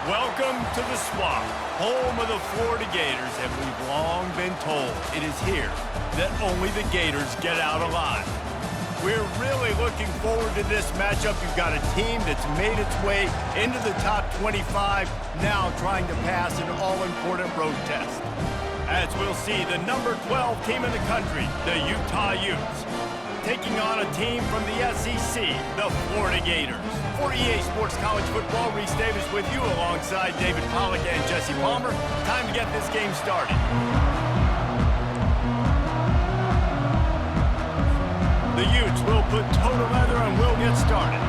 Welcome to the Swamp, home of the Florida Gators, and we've long been told it is here that only the Gators get out alive. We're really looking forward to this matchup. You've got a team that's made its way into the top 25, now trying to pass an all-important road test. As we'll see, the number 12 team in the country, the Utah Utes, taking on a team from the SEC, the Florida Gators. For EA Sports College Football, Reese Davis with you alongside David Pollack and Jesse Palmer. Time to get this game started. The Utes will put toe to leather and we'll get started.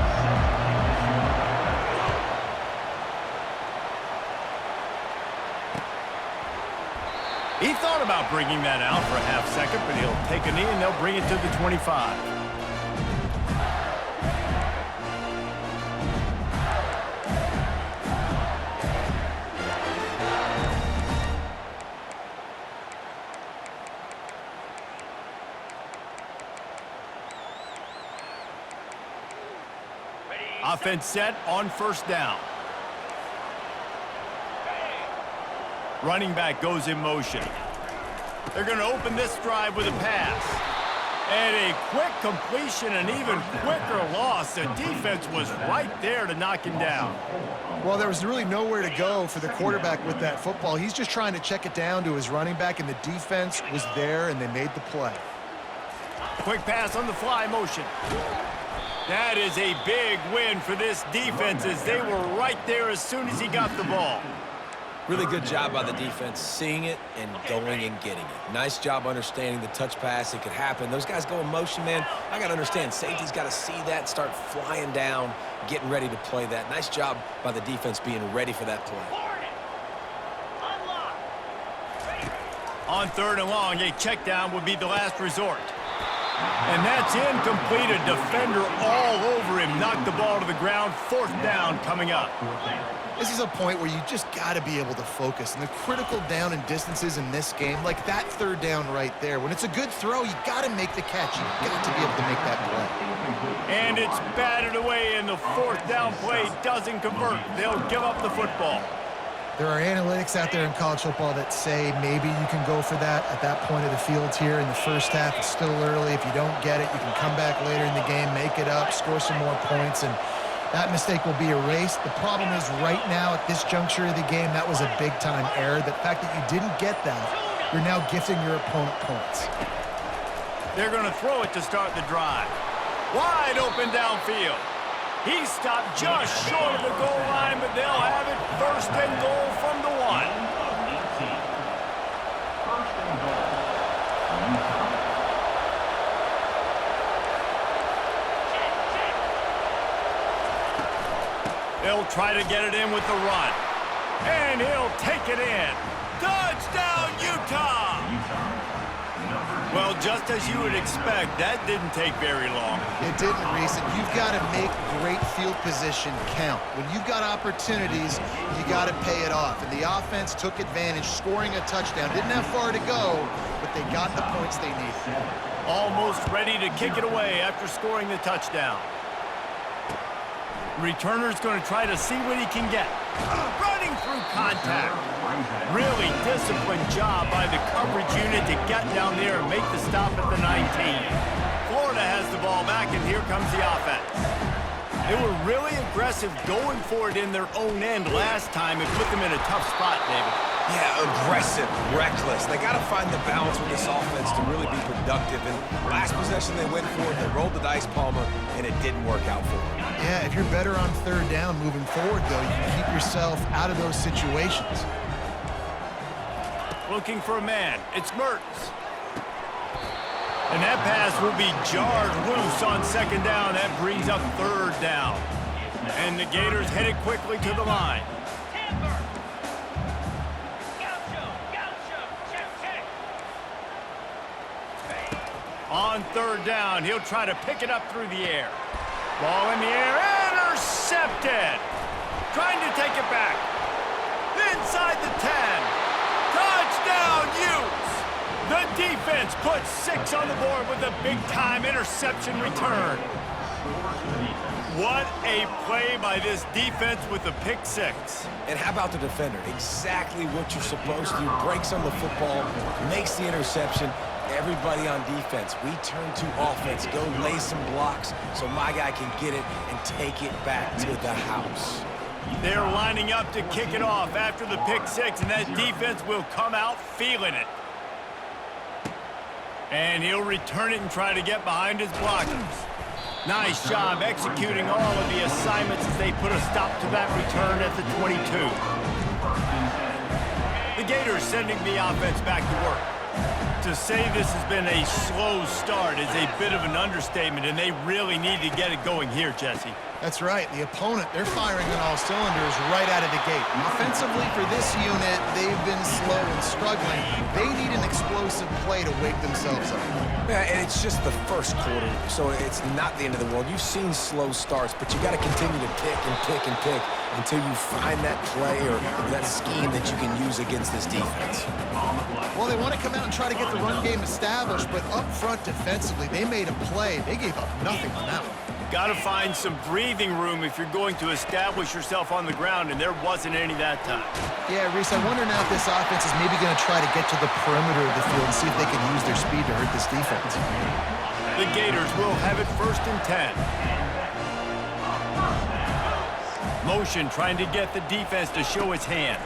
He thought about bringing that out for a half second, but he'll take a knee and they'll bring it to the 25. Offense set on first down. Running back goes in motion. They're going to open this drive with a pass. And a quick completion, an even quicker loss. The defense was right there to knock him down. Well, there was really nowhere to go for the quarterback with that football. He's just trying to check it down to his running back, and the defense was there, and they made the play. Quick pass on the fly motion. That is a big win for this defense as they were right there as soon as he got the ball. Really good job by the defense, seeing it and going and getting it. Nice job understanding the touch pass. It could happen. Those guys go in motion, man. I got to understand, safety's got to see that, start flying down, getting ready to play that. Nice job by the defense being ready for that play. On third and long, a check down would be the last resort. And that's incomplete. A defender all over him. Knocked the ball to the ground. Fourth down coming up. This is a point where you just got to be able to focus. And the critical down and distances in this game, like that third down right there, when it's a good throw, you got to make the catch. You got to be able to make that play. And it's batted away, and the fourth down play doesn't convert. They'll give up the football. There are analytics out there in college football that say maybe you can go for that at that point of the field here in the first half. It's still early. If you don't get it, you can come back later in the game, make it up, score some more points, and that mistake will be erased. The problem is right now at this juncture of the game, that was a big-time error. The fact that you didn't get that, you're now gifting your opponent points. They're going to throw it to start the drive. Wide open downfield. He stopped just short of the goal line, but they'll have it first and goal from the 1. They'll try to get it in with the run. And he'll take it in. Touchdown, Utah! Well, just as you would expect, that didn't take very long. It didn't, Reese. You've got to make great field position count. When you've got opportunities, you got to pay it off. And the offense took advantage, scoring a touchdown. Didn't have far to go, but they got the points they needed. Almost ready to kick it away after scoring the touchdown. Returner's going to try to see what he can get. Running through contact. Really disciplined job by the coverage unit to get down there and make the stop at the 19. Florida has the ball back, and here comes the offense. They were really aggressive going for it in their own end last time and put them in a tough spot, David. Yeah, aggressive, reckless. They got to find the balance with this offense to really be productive. And last possession they went for it, they rolled the dice, Palmer, and it didn't work out for them. Yeah, if you're better on third down moving forward, though, you can keep yourself out of those situations. Looking for a man. It's Mertens. And that pass will be jarred loose on second down. That brings up third down. And the Gators headed quickly to the line. On third down, he'll try to pick it up through the air. Ball in the air, intercepted. Trying to take it back. Inside the 10. Touchdown, Utes. The defense puts 6 on the board with a big-time interception return. What a play by this defense with the pick six. And how about the defender? Exactly what you're supposed to do. Breaks on the football, makes the interception. Everybody on defense, we turn to offense. Go lay some blocks so my guy can get it and take it back to the house. They're lining up to kick it off after the pick six, and that defense will come out feeling it. And he'll return it and try to get behind his blockers. Nice job executing all of the assignments as they put a stop to that return at the 22. The Gators sending the offense back to work. To say this has been a slow start is a bit of an understatement, and they really need to get it going here, Jesse. That's right. The opponent, they're firing on all cylinders right out of the gate. Offensively for this unit, they've been slow and struggling. They need an explosive play to wake themselves up. Yeah, and it's just the first quarter, so it's not the end of the world. You've seen slow starts, but you got to continue to pick and pick and pick until you find that play or that scheme that you can use against this defense. Well, they want to come out and try to get the run game established, but up front defensively, they made a play. They gave up nothing on that one. Got to find some breathing room if you're going to establish yourself on the ground, and there wasn't any that time. Yeah, Reese, I wonder now if this offense is maybe going to try to get to the perimeter of the field and see if they can use their speed to hurt this defense. The Gators will have it 1st and 10. Motion trying to get the defense to show its hand.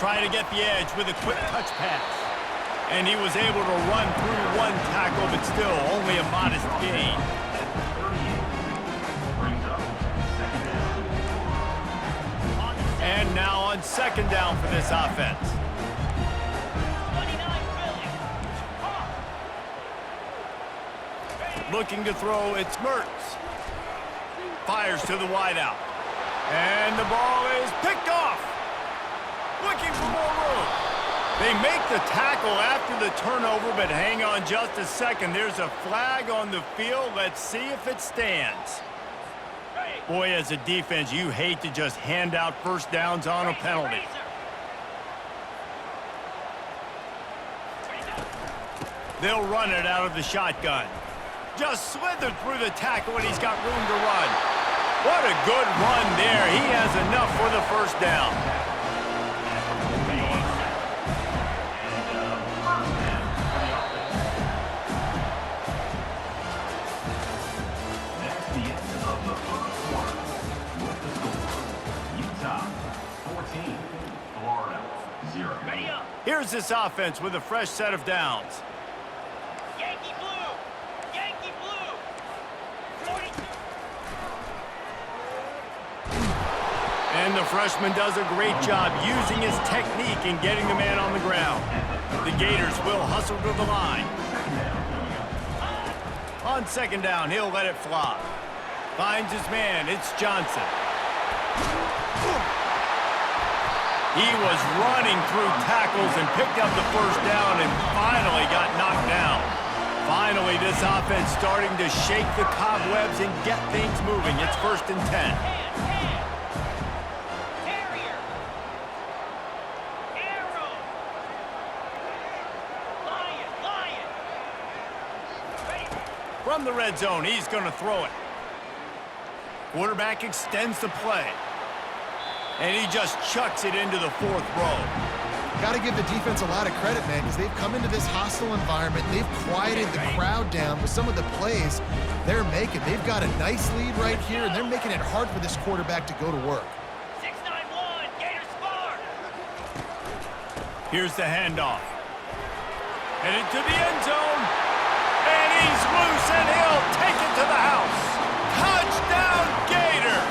Trying to get the edge with a quick touch pass. And he was able to run through one tackle, but still only a modest gain. And now on 2nd down for this offense. Looking to throw, it's Mertz. Fires to the wideout. And the ball is picked off. Looking for more room. They make the tackle after the turnover, but hang on just a second. There's a flag on the field. Let's see if it stands. Boy, as a defense, you hate to just hand out first downs on a penalty. They'll run it out of the shotgun. Just slithered through the tackle, and he's got room to run. What a good run there. He has enough for the first down. Here's this offense with a fresh set of downs. Yankee blue! Yankee blue! 42. And the freshman does a great job using his technique and getting the man on the ground. The Gators will hustle to the line. On 2nd down, he'll let it fly. Finds his man, it's Johnson. He was running through tackles and picked up the first down and finally got knocked down. Finally, this offense starting to shake the cobwebs and get things moving. It's 1st and 10. Carrier. Arrow. Lion. Ready. From the red zone, he's going to throw it. Quarterback extends the play. And he just chucks it into the 4th row. Got to give the defense a lot of credit, man, because they've come into this hostile environment. They've quieted the crowd down with some of the plays they're making. They've got a nice lead right here, and they're making it hard for this quarterback to go to work. 691. Gators score. Here's the handoff. Headed to the end zone. And he's loose, and he'll take it to the house. Touchdown, Gators!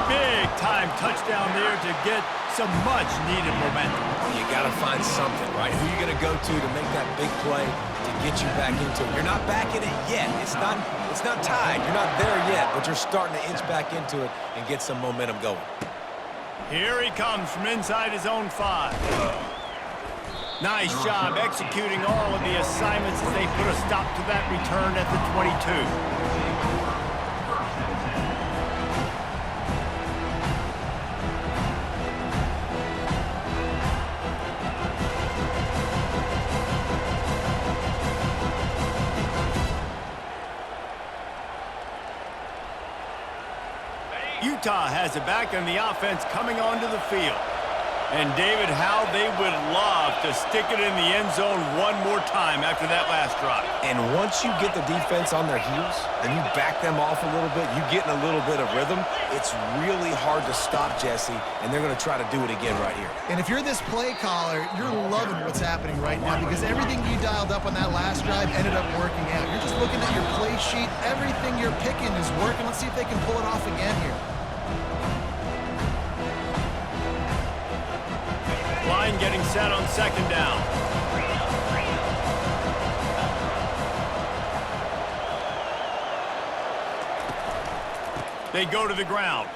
Big-time touchdown there to get some much-needed momentum. You got to find something, right? Who are you going to go to make that big play to get you back into it? You're not back in it yet. It's not tied. You're not there yet, but you're starting to inch back into it and get some momentum going. Here he comes from inside his own 5. Nice job executing all of the assignments as they put a stop to that return at the 22. Utah has it back on the offense coming onto the field. And David, how they would love to stick it in the end zone one more time after that last drive. And once you get the defense on their heels and you back them off a little bit, you get in a little bit of rhythm, it's really hard to stop, Jesse, and they're going to try to do it again right here. And if you're this play caller, you're loving what's happening right now because everything you dialed up on that last drive ended up working out. You're just looking at your play sheet. Everything you're picking is working. Let's see if they can pull it off again here. Line getting set on second down. They go to the ground.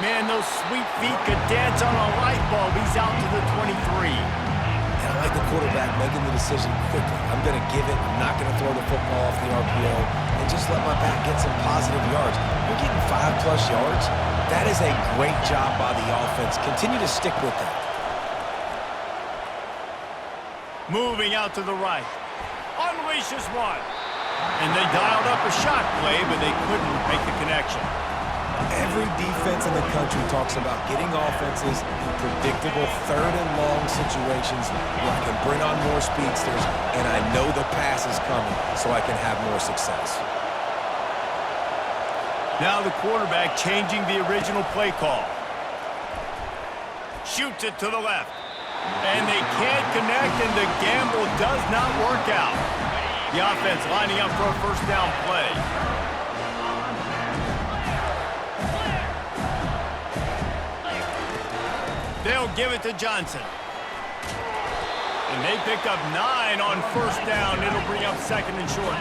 Man, those sweet feet could dance on a light bulb. He's out to the 23. And I like the quarterback making the decision quickly. I'm going to give it. I'm not going to throw the football off the RPO and just let my back get some positive yards. We're getting 5+ yards. That is a great job by the offense. Continue to stick with that. Moving out to the right. Unleashes one. And they dialed up a shot play, but they couldn't make the connection. Every defense in the country talks about getting offenses in predictable third and long situations where I can bring on more speedsters and I know the pass is coming so I can have more success. Now the quarterback changing the original play call. Shoots it to the left. And they can't connect, and the gamble does not work out. The offense lining up for a first down play. They'll give it to Johnson. And they pick up 9 on first down. It'll bring up second and short.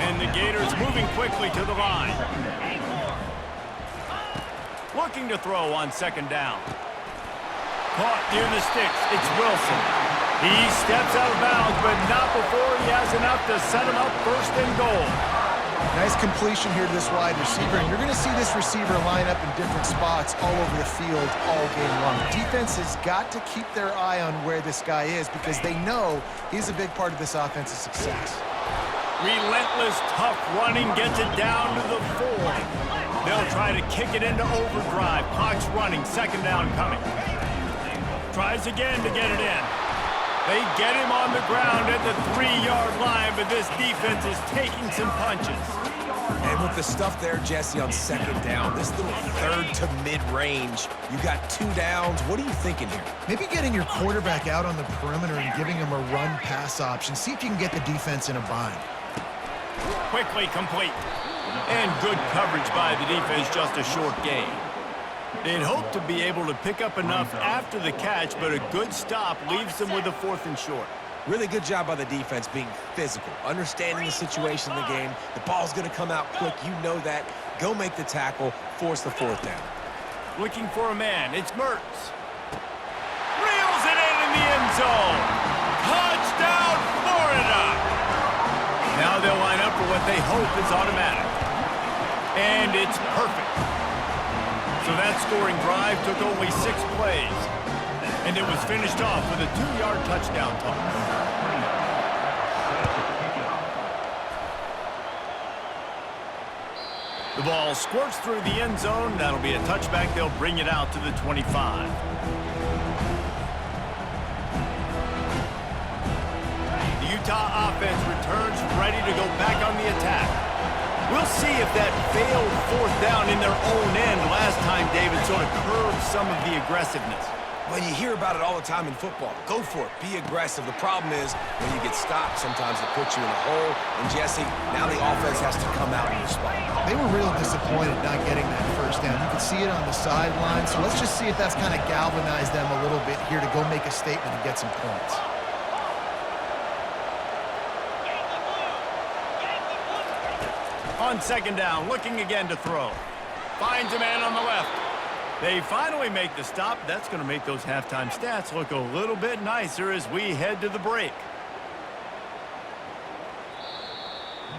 And the Gators moving quickly to the line. Looking to throw on second down. Caught near the sticks. It's Wilson. He steps out of bounds, but not before he has enough to set him up first and goal. Nice completion here to this wide receiver, and you're going to see this receiver line up in different spots all over the field all game long. Defense has got to keep their eye on where this guy is because they know he's a big part of this offense's success. Relentless, tough running gets it down to the 4. They'll try to kick it into overdrive. Clock's running, second down coming. Tries again to get it in. They get him on the ground at the 3-yard line, but this defense is taking some punches. And with the stuff there, Jesse, on second down, this little third to mid-range, you got 2 downs. What are you thinking here? Maybe getting your quarterback out on the perimeter and giving him a run-pass option. See if you can get the defense in a bind. Quickly complete. And good coverage by the defense, just a short gain. They'd hope to be able to pick up enough after the catch, but a good stop leaves them with a 4th and short. Really good job by the defense being physical, understanding the situation in the game. The ball's going to come out quick. You know that. Go make the tackle, force the 4th down. Looking for a man. It's Mertz. Reels it in the end zone. Touchdown, Florida. Now they'll line up for what they hope is automatic. And it's perfect. So that scoring drive took only 6 plays. And it was finished off with a 2-yard touchdown toss. The ball squirts through the end zone. That'll be a touchback. They'll bring it out to the 25. The Utah offense returns ready to go back on the attack. We'll see if that failed 4th down in their own end last time, David, sort of curbed some of the aggressiveness. Well, you hear about it all the time in football. Go for it. Be aggressive. The problem is when you get stopped, sometimes it puts you in a hole. And, Jesse, now the offense has to come out and respond. They were real disappointed not getting that first down. You could see it on the sideline. So let's just see if that's kind of galvanized them a little bit here to go make a statement and get some points. On second down, looking again to throw. Finds a man on the left. They finally make the stop. That's going to make those halftime stats look a little bit nicer as we head to the break.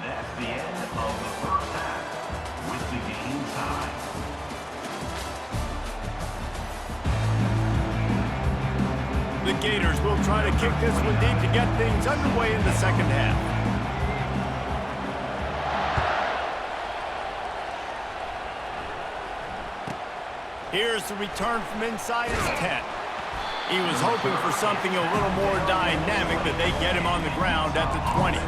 That's the end of the first half with the game tied. The Gators will try to kick this one deep to get things underway in the second half. Here's the return from inside his 10. He was hoping for something a little more dynamic, but they get him on the ground at the 20.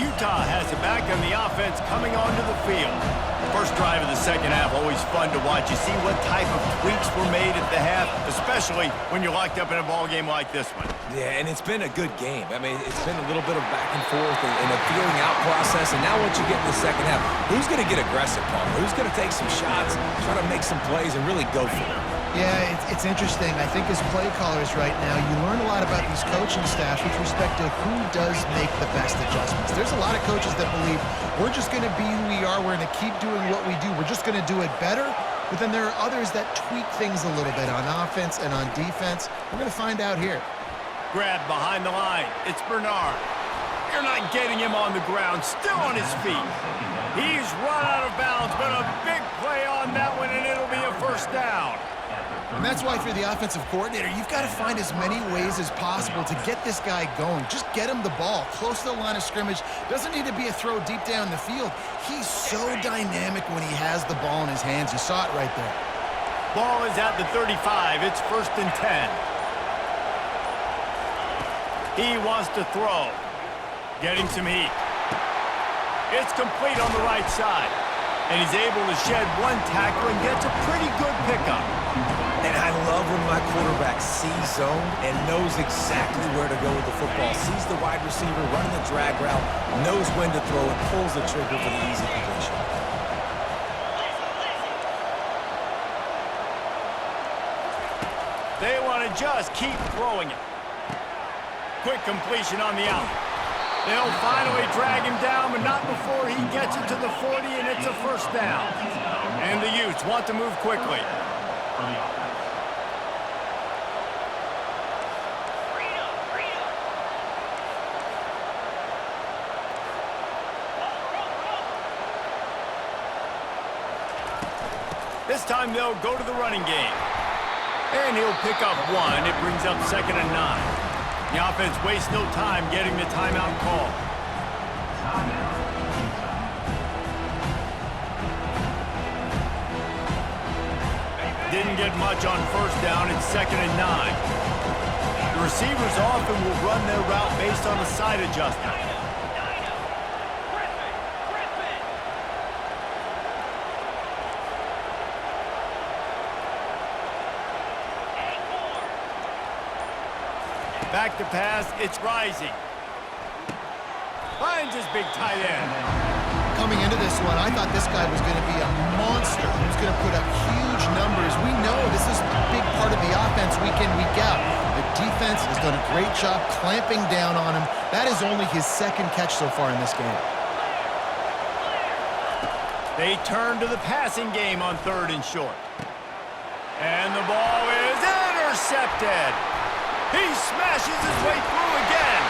Utah has it back on the offense coming onto the field. First drive of the second half, always fun to watch. You see what type of tweaks were made at the half, especially when you're locked up in a ball game like this one. Yeah, and it's been a good game. I mean, it's been a little bit of back and forth and a feeling out process. And now once you get in the second half, who's going to get aggressive, Paul? Who's going to take some shots, try to make some plays, and really go for it? Yeah, it's interesting. I think as play callers right now, you learn a lot about these coaching staffs with respect to who does make the best adjustments. There's a lot of coaches that believe we're just going to be who we are. We're going to keep doing what we do. We're just going to do it better. But then there are others that tweak things a little bit on offense and on defense. We're going to find out here. Grabbed behind the line. It's Bernard. You're not getting him on the ground. Still on his feet. He's run out of bounds, but a big play on that one, and it'll be a first down. And that's why for the offensive coordinator, you've got to find as many ways as possible to get this guy going. Just get him the ball close to the line of scrimmage. Doesn't need to be a throw deep down the field. He's so dynamic when he has the ball in his hands. You saw it right there. Ball is at the 35. It's 1st and 10. He wants to throw. Getting some heat. It's complete on the right side. And he's able to shed one tackle and gets a pretty good pickup. And I love when my quarterback sees zone and knows exactly where to go with the football. Sees the wide receiver running the drag route, knows when to throw it, pulls the trigger for the easy completion. They want to just keep throwing it. Quick completion on the out. They'll finally drag him down, but not before he gets it to the 40, and it's a first down. And the Utes want to move quickly. This time they'll go to the running game. And he'll pick up one. It brings up 2nd and 9. The offense wastes no time getting the timeout call. Didn't get much on first down. It's 2nd and 9. The receivers often will run their route based on a side adjustment. Back to pass, it's Rising. Finds his big tight end. Coming into this one, I thought this guy was going to be a monster. He was going to put up huge numbers. We know this is a big part of the offense week in, week out. The defense has done a great job clamping down on him. That is only his 2nd catch so far in this game. They turn to the passing game on 3rd and short. And the ball is intercepted. He smashes his way through again.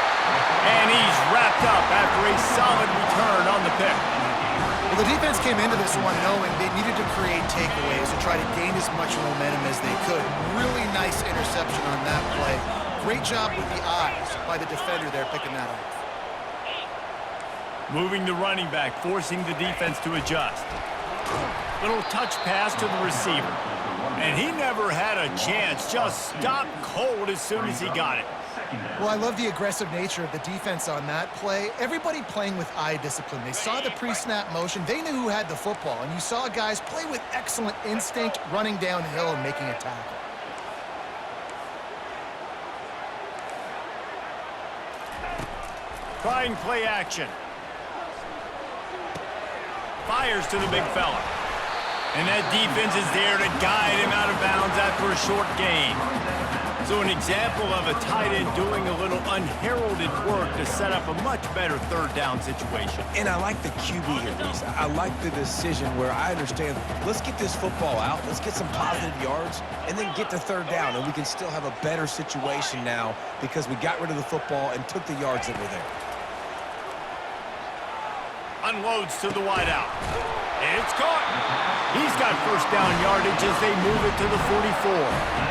And he's wrapped up after a solid return on the pick. Well, the defense came into this one knowing they needed to create takeaways to try to gain as much momentum as they could. Really nice interception on that play. Great job with the eyes by the defender there picking that up. Moving the running back, forcing the defense to adjust. Little touch pass to the receiver. And he never had a chance. Just stopped cold as soon as he got it. Well, I love the aggressive nature of the defense on that play. Everybody playing with eye discipline. They saw the pre-snap motion. They knew who had the football. And you saw guys play with excellent instinct, running downhill and making a tackle. Trying play action. Fires to the big fella. And that defense is there to guide him out of bounds after a short gain. So an example of a tight end doing a little unheralded work to set up a much better 3rd down situation. And I like the QB here, Reese. I like the decision where I understand, let's get this football out, let's get some positive yards, and then get to 3rd down, and we can still have a better situation now because we got rid of the football and took the yards that were there. Unloads to the wideout. It's caught. He's got first down yardage as they move it to the 44.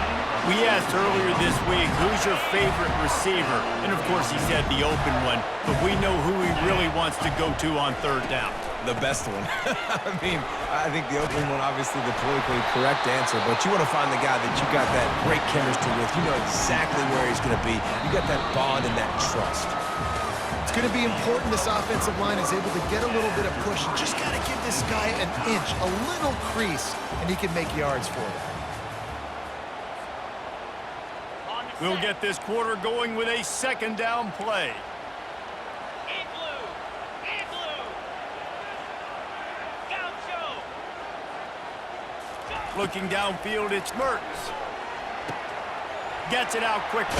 We asked earlier this week, who's your favorite receiver? And of course he said the open one, but we know who he really wants to go to on 3rd down. The best one. I mean, I think the opening one, obviously the politically correct answer, but you want to find the guy that you got that great chemistry with. You know exactly where he's going to be. You got that bond and that trust. It's going to be important this offensive line is able to get a little bit of push. You just got to give this guy an inch, a little crease, and he can make yards for you. We'll get this quarter going with a second down play. In blue. In blue. Gaucho. Looking downfield, it's Mertz. Gets it out quickly.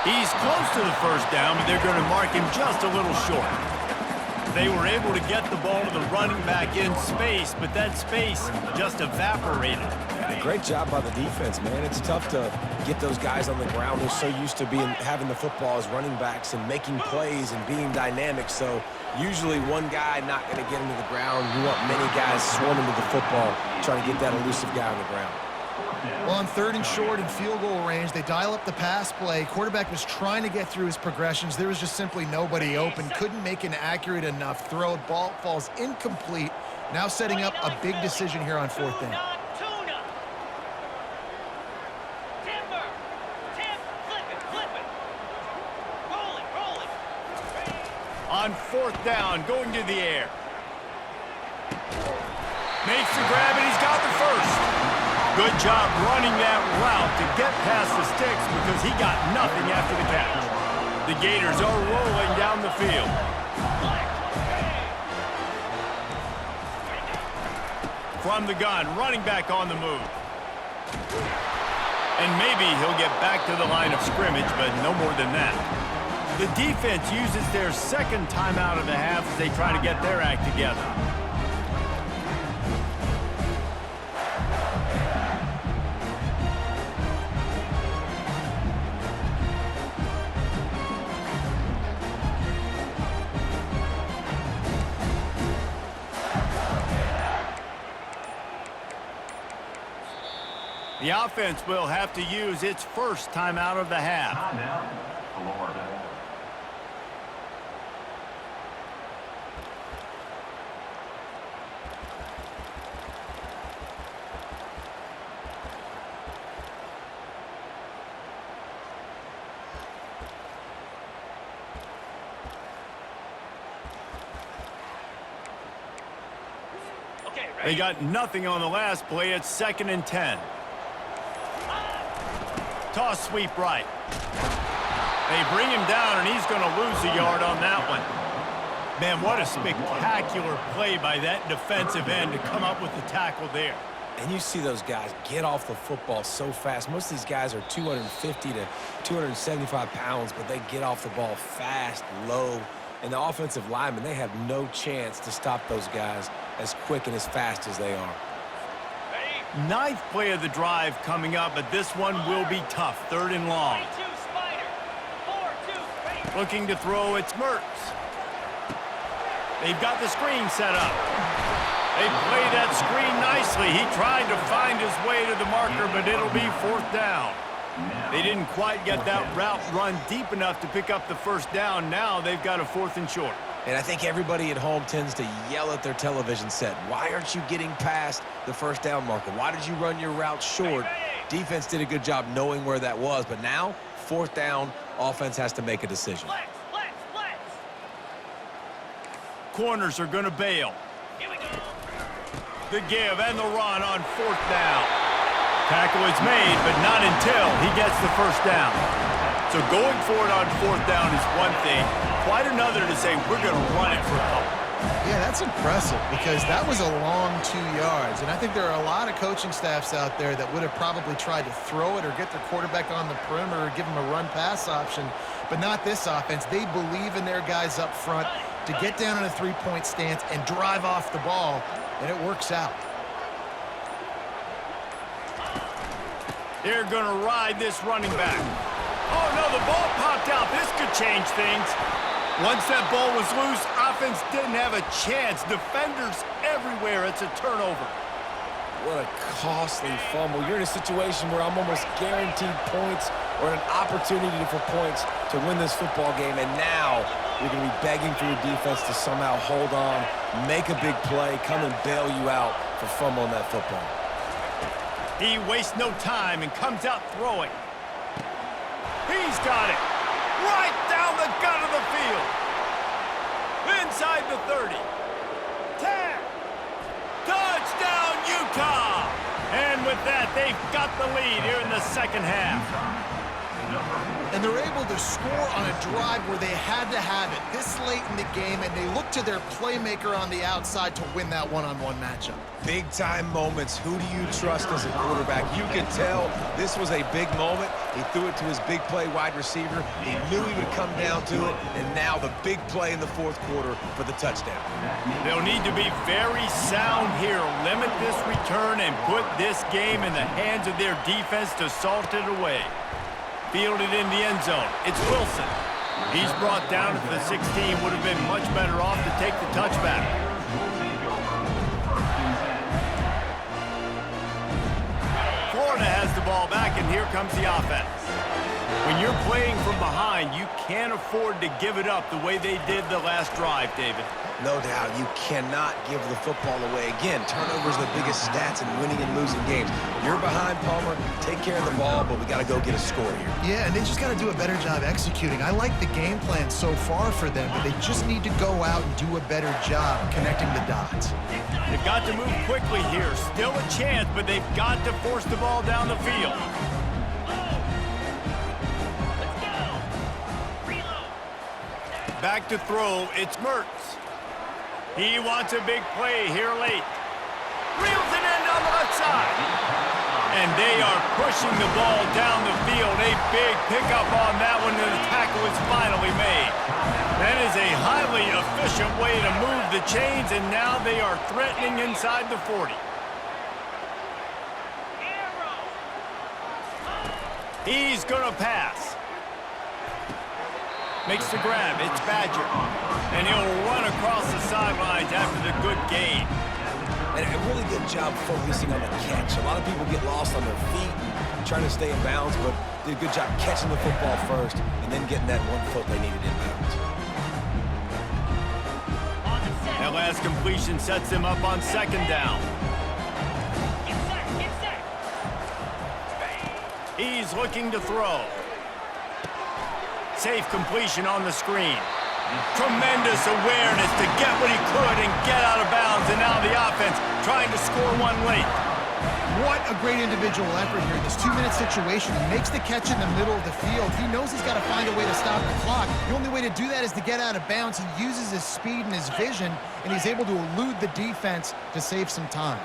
He's close to the first down, but they're going to mark him just a little short. They were able to get the ball to the running back in space, but that space just evaporated. A great job by the defense, man. It's tough to get those guys on the ground. They're so used to having the football as running backs and making plays and being dynamic. So usually one guy not going to get into the ground. You want many guys swarming to the football, trying to get that elusive guy on the ground. Well, on 3rd and short and field goal range, they dial up the pass play. Quarterback was trying to get through his progressions. There was just simply nobody open. Couldn't make an accurate enough throw. Ball falls incomplete. Now setting up a big decision here on 4th down. Tuna. Timber. Flip it. Roll it. On 4th down, going to the air. Makes the grab, and he's got the first. Good job running that route to get past the sticks because he got nothing after the catch. The Gators are rolling down the field. From the gun, running back on the move. And maybe he'll get back to the line of scrimmage, but no more than that. The defense uses their second timeout of the half as they try to get their act together. The offense will have to use its first timeout of the half. Timeout, Florida. Okay, ready? They got nothing on the last play. It's 2nd and 10. Toss sweep right. They bring him down, and he's going to lose a yard on that one. Man, what a spectacular play by that defensive end to come up with the tackle there. And you see those guys get off the football so fast. Most of these guys are 250 to 275 pounds, but they get off the ball fast, low. And the offensive linemen, they have no chance to stop those guys as quick and as fast as they are. 9th play of the drive coming up, but this one will be tough. 3rd and long. 22 Spider. 4-2. Ready? Looking to throw, it's Mertz. They've got the screen set up. They play that screen nicely. He tried to find his way to the marker, but it'll be 4th down. They didn't quite get that route run deep enough to pick up the first down. Now they've got a 4th and short. And I think everybody at home tends to yell at their television set. Why aren't you getting past the first down marker? Why did you run your route short? Defense did a good job knowing where that was, but now, 4th down, offense has to make a decision. Flex. Corners are going to bail. Here we go. The give and the run on 4th down. Tackle is made, but not until he gets the first down. So going for it on 4th down is one thing. Quite another to say, we're going to run it for a couple. Yeah, that's impressive because that was a long 2 yards. And I think there are a lot of coaching staffs out there that would have probably tried to throw it or get their quarterback on the perimeter or give him a run-pass option. But not this offense. They believe in their guys up front to get down in a three-point stance and drive off the ball, and it works out. They're going to ride this running back. Oh, no, the ball popped out. This could change things. Once that ball was loose, offense didn't have a chance. Defenders everywhere. It's a turnover. What a costly fumble. You're in a situation where I'm almost guaranteed points or an opportunity for points to win this football game, and now you're going to be begging for your defense to somehow hold on, make a big play, come and bail you out for fumbling that football. He wastes no time and comes out throwing. He's got it. Right down the gut of the field. Inside the 30. 10. Touchdown, Utah! And with that, they've got the lead here in the second half. And they're able to score on a drive where they had to have it this late in the game, and they look to their playmaker on the outside to win that one-on-one matchup. Big-time moments. Who do you trust as a quarterback? You can tell this was a big moment. He threw it to his big play wide receiver. He knew he would come down to it, and now the big play in the fourth quarter for the touchdown. They'll need to be very sound here. Limit this return and put this game in the hands of their defense to salt it away. Fielded in the end zone. It's Wilson. He's brought down at the 16. Would have been much better off to take the touchback. Florida has the ball back, and here comes the offense. When you're playing from behind, you can't afford to give it up the way they did the last drive, David. No doubt, you cannot give the football away. Again, turnovers are the biggest stats in winning and losing games. You're behind, Palmer, take care of the ball, but we got to go get a score here. Yeah, and they just got to do a better job executing. I like the game plan so far for them, but they just need to go out and do a better job connecting the dots. They've got to move quickly here. Still a chance, but they've got to force the ball down the field. Back to throw, it's Mertz. He wants a big play here late. Reels it in on the left side. And they are pushing the ball down the field. A big pickup on that one, and the tackle is finally made. That is a highly efficient way to move the chains, and now they are threatening inside the 40. He's going to pass. Makes the grab. It's Badger. And he'll run across the sidelines after the good gain. And a really good job focusing on the catch. A lot of people get lost on their feet and trying to stay in bounds, but did a good job catching the football first and then getting that 1 foot they needed in bounds. That last completion sets him up on second down. He's looking to throw. Safe completion on the screen. Tremendous awareness to get what he could and get out of bounds, and now the offense trying to score one late. What a great individual effort here. This 2-minute situation, he makes the catch in the middle of the field. He knows he's got to find a way to stop the clock. The only way to do that is to get out of bounds. He uses his speed and his vision, and he's able to elude the defense to save some time.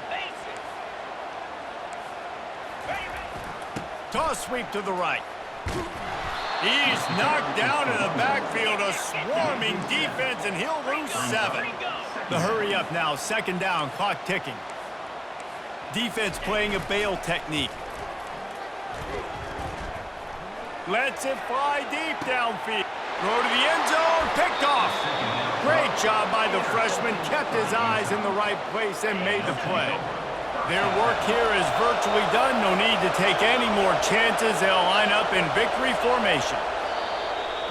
Toss sweep to the right. He's knocked down in the backfield, a swarming defense, and he'll lose 7. The hurry up now, second down, clock ticking. Defense playing a bail technique. Lets it fly deep downfield. Throw to the end zone, picked off. Great job by the freshman, kept his eyes in the right place and made the play. Their work here is virtually done. No need to take any more chances. They'll line up in victory formation.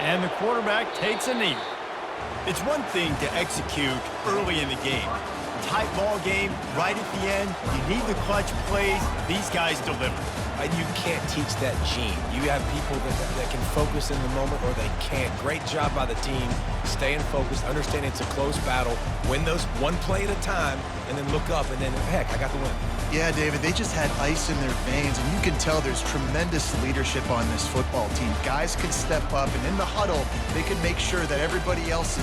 And the quarterback takes a knee. It's one thing to execute early in the game. Tight ball game, right at the end. You need the clutch plays. These guys deliver. And you can't teach that gene. You have people that can focus in the moment or they can't. Great job by the team, staying focused, understanding it's a close battle, win those one play at a time, and then look up, and then, heck, I got the win. Yeah, David, they just had ice in their veins, and you can tell there's tremendous leadership on this football team. Guys can step up, and in the huddle, they can make sure that everybody else is